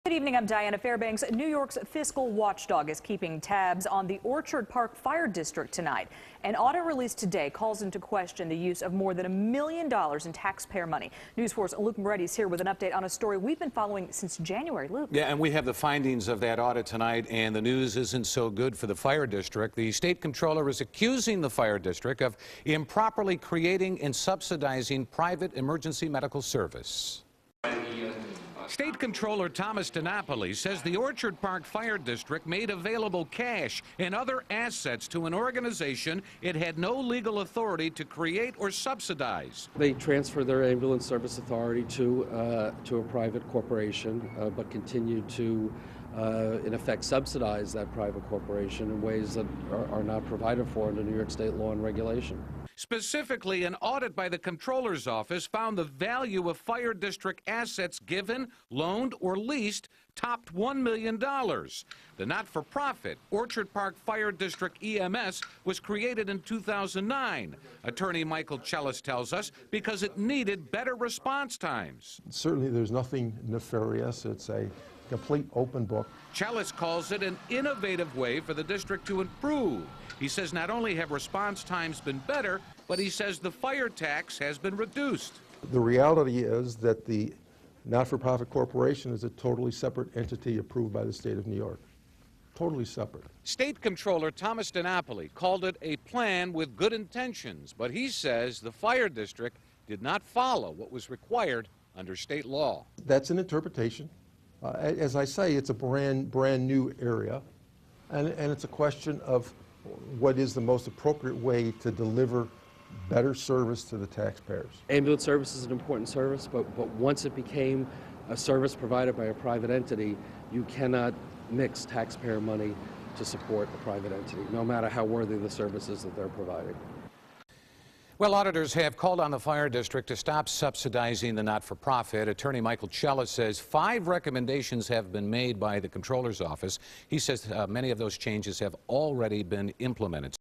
Good evening, I'm Diana Fairbanks. New York's fiscal watchdog is keeping tabs on the Orchard Park Fire District tonight. An audit released today calls into question the use of more than $1 million in taxpayer money. News 4's Luke Moretti is here with an update on a story we've been following since January. Luke. Yeah, and we have the findings of that audit tonight, and the news isn't so good for the fire district. The state comptroller is accusing the fire district of improperly creating and subsidizing private emergency medical service. State Comptroller DiNapoli says the Orchard Park Fire District made available cash and other assets to an organization it had no legal authority to create or subsidize. They transferred their ambulance service authority to a private corporation, but continued to, in effect, subsidize that private corporation in ways that are not provided for under New York State law and regulation. Specifically, an audit by the Comptroller's Office found the value of fire district assets given, loaned, or leased topped $1 million. The not-for-profit Orchard Park Fire District EMS was created in 2009. Attorney Michael Chellis tells us because it needed better response times. Certainly there's nothing nefarious. It's a complete open book. Chellis calls it an innovative way for the district to improve. He says not only have response times been better, but he says the fire tax has been reduced. The reality is that the not-for-profit corporation is a totally separate entity approved by the state of New York. Totally separate. State Comptroller DiNapoli called it a plan with good intentions, but he says the fire district did not follow what was required under state law. That's an interpretation. As I say, it's a brand new area, and it's a question of what is the most appropriate way to deliver better service to the taxpayers. Ambulance service is an important service, but once it became a service provided by a private entity, you cannot mix taxpayer money to support a private entity, no matter how worthy the services that they're providing. Well, auditors have called on the fire district to stop subsidizing the not-for-profit. Attorney Michael Chellis says 5 recommendations have been made by the Comptroller's Office. He says many of those changes have already been implemented.